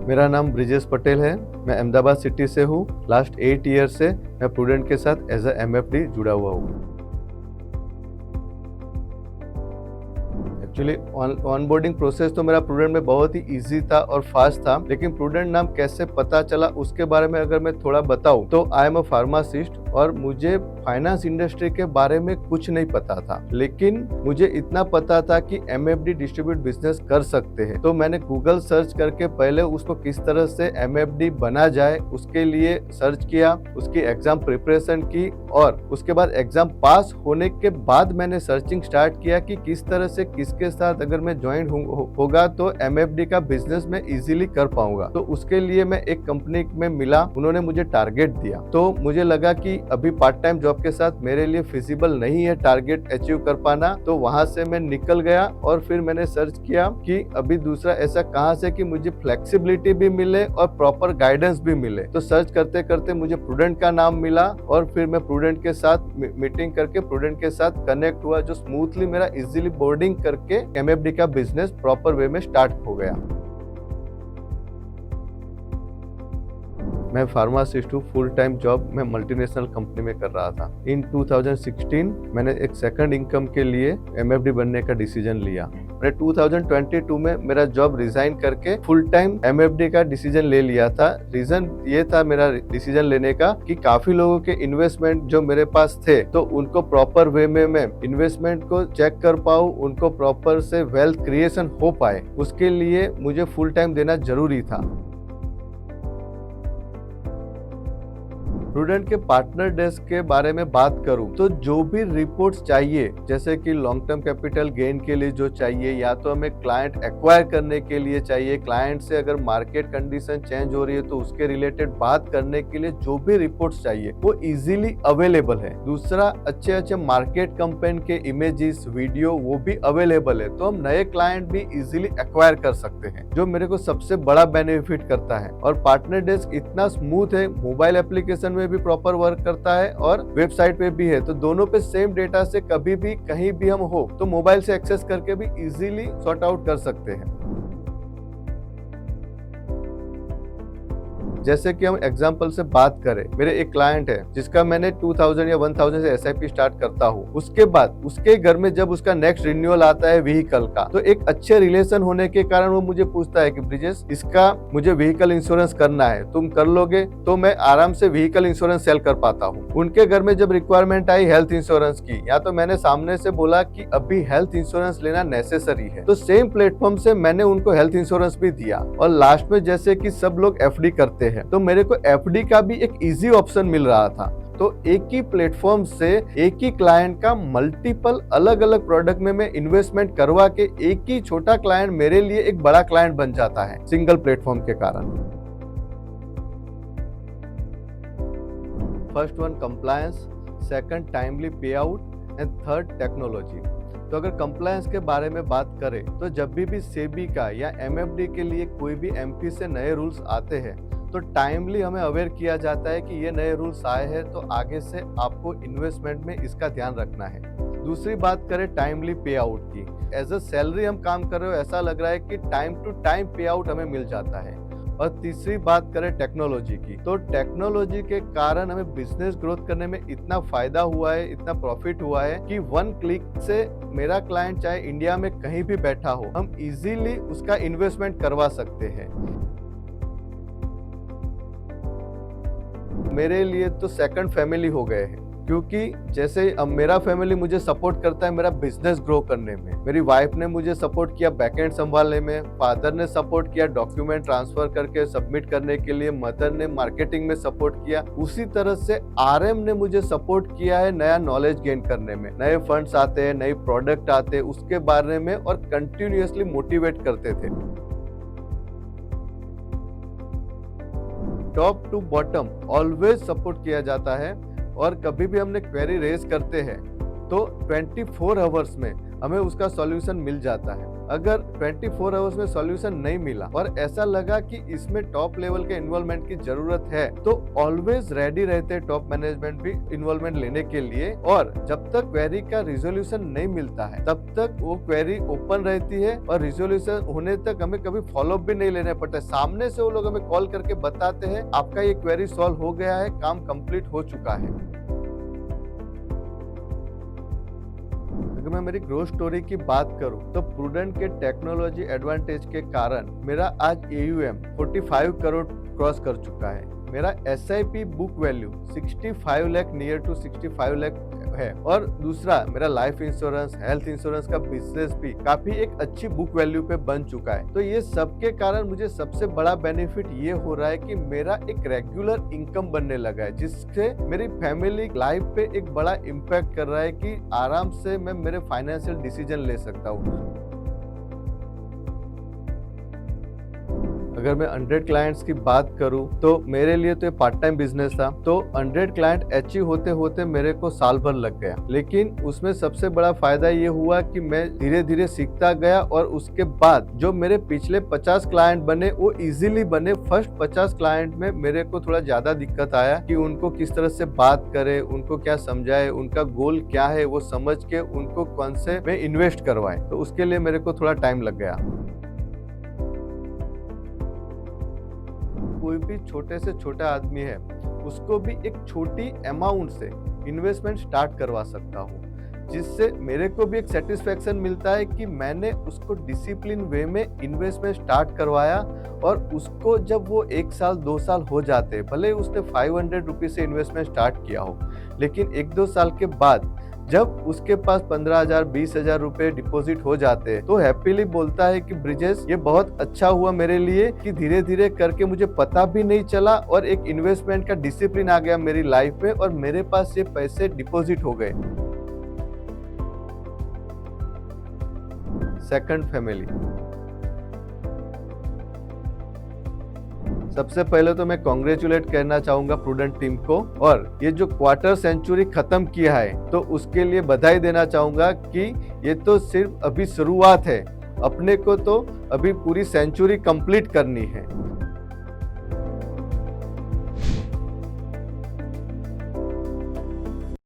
मेरा नाम ब्रिजेश पटेल है। मैं अहमदाबाद सिटी से हूँ। लास्ट 8 ईयर से मैं प्रूडेंट के साथ एज अ MFD जुड़ा हुआ हूँ। एक्चुअली ऑनबोर्डिंग प्रोसेस तो मेरा प्रूडेंट में बहुत ही इजी था और फास्ट था, लेकिन प्रूडेंट नाम कैसे पता चला उसके बारे में अगर मैं थोड़ा बताऊं तो आई एम अ फार्मासिस्ट और मुझे फाइनेंस इंडस्ट्री के बारे में कुछ नहीं पता था, लेकिन मुझे इतना पता था कि MFD डिस्ट्रीब्यूट बिजनेस कर सकते हैं। तो मैंने गूगल सर्च करके पहले उसको किस तरह से MFD बना जाए उसके लिए सर्च किया, उसकी एग्जाम प्रिपरेशन की और उसके बाद एग्जाम पास होने के बाद मैंने सर्चिंग स्टार्ट किया कि किस तरह से किसके साथ अगर मैं ज्वाइन होगा तो MFD का बिजनेस मैं इजीली कर पाऊंगा। तो उसके लिए मैं एक कंपनी में मिला, उन्होंने मुझे टारगेट दिया, तो मुझे लगा कि अभी पार्ट टाइम जॉब के साथ मेरे लिए फिजिबल नहीं है टारगेट अचीव कर पाना। तो वहां से मैं निकल गया और फिर मैंने सर्च किया कि अभी दूसरा ऐसा कहां से कि मुझे फ्लेक्सिबिलिटी भी मिले और प्रॉपर गाइडेंस भी मिले। तो सर्च करते करते मुझे प्रूडेंट का नाम मिला और फिर मैं प्रूडेंट के साथ मीटिंग करके प्रूडेंट के साथ कनेक्ट हुआ, जो स्मूथली मेरा इजीली बोर्डिंग करके MFD का बिजनेस प्रॉपर वे में स्टार्ट हो गया। मैं फार्मासिस्ट हूँ, फुल टाइम जॉब मैं मल्टीनेशनल कंपनी में कर रहा था। इन 2016 मैंने एक सेकंड इनकम के लिए MFD बनने का डिसीजन लिया। मैंने 2022 में मेरा जॉब रिजाइन करके फुल टाइम MFD का डिसीजन ले लिया था। रीजन ये था मेरा डिसीजन लेने का कि काफी लोगों के इन्वेस्टमेंट जो मेरे पास थे तो उनको प्रॉपर वे में मैं इन्वेस्टमेंट को चेक कर पाऊँ, उनको प्रॉपर से वेल्थ क्रिएशन हो पाए, उसके लिए मुझे फुल टाइम देना जरूरी था। प्रूडेंट के पार्टनर डेस्क के बारे में बात करूं तो जो भी रिपोर्ट्स चाहिए, जैसे कि लॉन्ग टर्म कैपिटल गेन के लिए जो चाहिए, या तो हमें क्लाइंट एक्वायर करने के लिए चाहिए, क्लाइंट से अगर मार्केट कंडीशन चेंज हो रही है तो उसके रिलेटेड बात करने के लिए जो भी रिपोर्ट्स चाहिए वो इजीली अवेलेबल है। दूसरा, अच्छे मार्केट कंपेन के इमेजेस, वीडियो वो भी अवेलेबल है, तो हम नए क्लाइंट भी इजीली एक्वायर कर सकते हैं, जो मेरे को सबसे बड़ा बेनिफिट करता है। और पार्टनर डेस्क इतना स्मूथ है, मोबाइल एप्लीकेशन में भी प्रॉपर वर्क करता है और वेबसाइट पे भी है, तो दोनों पे सेम डेटा से कभी भी कहीं भी हम हो तो मोबाइल से एक्सेस करके भी इजीली सॉर्ट आउट कर सकते हैं। जैसे कि हम एग्जांपल से बात करें, मेरे एक क्लाइंट है जिसका मैंने 2000 या 1000 से SIP स्टार्ट करता हूँ। उसके बाद उसके घर में जब उसका नेक्स्ट रिन्यूअल आता है व्हीकल का, तो एक अच्छे रिलेशन होने के कारण वो मुझे पूछता है कि ब्रिजेश, इसका मुझे व्हीकल इंश्योरेंस करना है, तुम कर लोगे? तो मैं आराम से व्हीकल इंश्योरेंस सेल कर पाता हूँ। उनके घर में जब रिक्वायरमेंट आई हेल्थ इंश्योरेंस की, या तो मैंने सामने से बोला कि अभी हेल्थ इंश्योरेंस लेना नेसेसरी है, तो सेम प्लेटफॉर्म से मैंने उनको हेल्थ इंश्योरेंस भी दिया। और लास्ट में जैसे कि सब लोग FD करते हैं, तो मेरे को FD का भी एक इजी ऑप्शन मिल रहा था। तो एक ही प्लेटफॉर्म से एक ही क्लाइंट का मल्टीपल अलग अलग प्रोडक्ट में मैं इन्वेस्टमेंट करवा के एक ही छोटा क्लाइंट मेरे लिए एक बड़ा क्लाइंट बन जाता है सिंगल प्लेटफॉर्म के कारण। First one compliance, second timely पे आउट एंड थर्ड टेक्नोलॉजी। तो अगर कंप्लायंस के बारे में बात करें तो जब भी सेबी का या MFD के लिए कोई भी MP से नए रूल्स आते हैं तो टाइमली हमें अवेयर किया जाता है कि ये नए रूल्स आए हैं, तो आगे से आपको इन्वेस्टमेंट में इसका ध्यान रखना है। दूसरी बात करें टाइमली पे आउट की, एज अ सैलरी हम काम कर रहे हो, ऐसा लग रहा है कि टाइम टू टाइम पे आउट हमें मिल जाता है। और तीसरी बात करें टेक्नोलॉजी की, तो टेक्नोलॉजी के कारण हमें बिजनेस ग्रोथ करने में इतना फायदा हुआ है, इतना प्रॉफिट हुआ है कि 1 क्लिक से मेरा क्लाइंट चाहे इंडिया में कहीं भी बैठा हो, हम इजीली उसका इन्वेस्टमेंट करवा सकते हैं। मेरे लिए तो सेकंड फैमिली हो गए हैं, क्योंकि जैसे अब मेरा फैमिली मुझे सपोर्ट करता है मेरा बिजनेस ग्रो करने में, मेरी वाइफ ने मुझे सपोर्ट किया बैकएंड संभालने में, फादर ने सपोर्ट किया डॉक्यूमेंट ट्रांसफर करके सबमिट करने के लिए, मदर ने मार्केटिंग में सपोर्ट किया, उसी तरह से RM ने मुझे सपोर्ट किया है नया नॉलेज गेन करने में। नए फंड्स आते हैं, नए प्रोडक्ट आते हैं, उसके बारे में और कंटिन्यूअसली मोटिवेट करते थे। Top to bottom always support किया जाता है, और कभी भी हमने क्वेरी रेज करते हैं तो 24 आवर्स में हमें उसका सॉल्यूशन मिल जाता है। अगर 24 आवर्स में सॉल्यूशन नहीं मिला और ऐसा लगा कि इसमें टॉप लेवल के इन्वॉल्वमेंट की जरूरत है, तो ऑलवेज रेडी रहते टॉप मैनेजमेंट भी इन्वॉल्वमेंट लेने के लिए। और जब तक क्वेरी का रिजोल्यूशन नहीं मिलता है तब तक वो क्वेरी ओपन रहती है और रिजोल्यूशन होने तक हमें कभी फॉलोअप भी नहीं लेना पड़ता। सामने से वो लोग हमें कॉल करके बताते हैं आपका ये क्वेरी सॉल्व हो गया है, काम कंप्लीट हो चुका है। अगर मैं मेरी ग्रोथ स्टोरी की बात करूं तो प्रूडेंट के टेक्नोलॉजी एडवांटेज के कारण मेरा आज AUM 45 करोड़ क्रॉस कर चुका है। मेरा SIP book value 65 lakh near to 65 lakh है। और दूसरा मेरा लाइफ इंश्योरेंस, हेल्थ इंश्योरेंस का बिजनेस भी काफी एक अच्छी बुक वैल्यू पे बन चुका है। तो ये सब के कारण मुझे सबसे बड़ा बेनिफिट ये हो रहा है कि मेरा एक रेगुलर इनकम बनने लगा है, जिससे मेरी फैमिली लाइफ पे एक बड़ा इम्पैक्ट कर रहा है कि आराम से मैं मेरे फाइनेंशियल डिसीजन ले सकता हूँ। अगर मैं 100 क्लाइंट्स की बात करूं तो मेरे लिए तो ये पार्ट टाइम बिजनेस था। तो 100 क्लाइंट अचीव होते होते मेरे को साल भर लग गया, लेकिन उसमें सबसे बड़ा फायदा ये हुआ कि मैं धीरे धीरे सीखता गया और उसके बाद जो मेरे पिछले 50 क्लाइंट बने वो इजीली बने। फर्स्ट 50 क्लाइंट में मेरे को थोड़ा ज्यादा दिक्कत आया कि उनको किस तरह से बात करे, उनको क्या समझाए, उनका गोल क्या है वो समझ के उनको कौन से में इन्वेस्ट करवाए। तो उसके लिए मेरे को थोड़ा टाइम लग गया। कोई भी छोटे से छोटा आदमी है उसको भी एक छोटी अमाउंट से इन्वेस्टमेंट स्टार्ट करवा सकता हूँ, जिससे मेरे को भी एक सेटिस्फेक्शन मिलता है कि मैंने उसको डिसिप्लिन वे में इन्वेस्टमेंट स्टार्ट करवाया। और उसको जब वो 1 साल 2 साल हो जाते, भले उसने 500 रुपीज से इन्वेस्टमेंट स्टार्ट किया हो, लेकिन 1-2 साल के बाद जब उसके पास 15,000 20,000 रुपए डिपॉजिट हो जाते हैं तो हैप्पीली बोलता है कि ब्रिजेश ये बहुत अच्छा हुआ मेरे लिए कि धीरे धीरे करके मुझे पता भी नहीं चला और एक इन्वेस्टमेंट का डिसिप्लिन आ गया मेरी लाइफ में और मेरे पास ये पैसे डिपॉजिट हो गए। Second family. सबसे पहले तो मैं कॉन्ग्रेचुलेट करना चाहूंगा प्रूडेंट टीम को, और ये जो क्वार्टर सेंचुरी खत्म किया है तो उसके लिए बधाई देना चाहूंगा कि ये तो सिर्फ अभी शुरुआत है, अपने को तो अभी पूरी सेंचुरी कंप्लीट करनी है।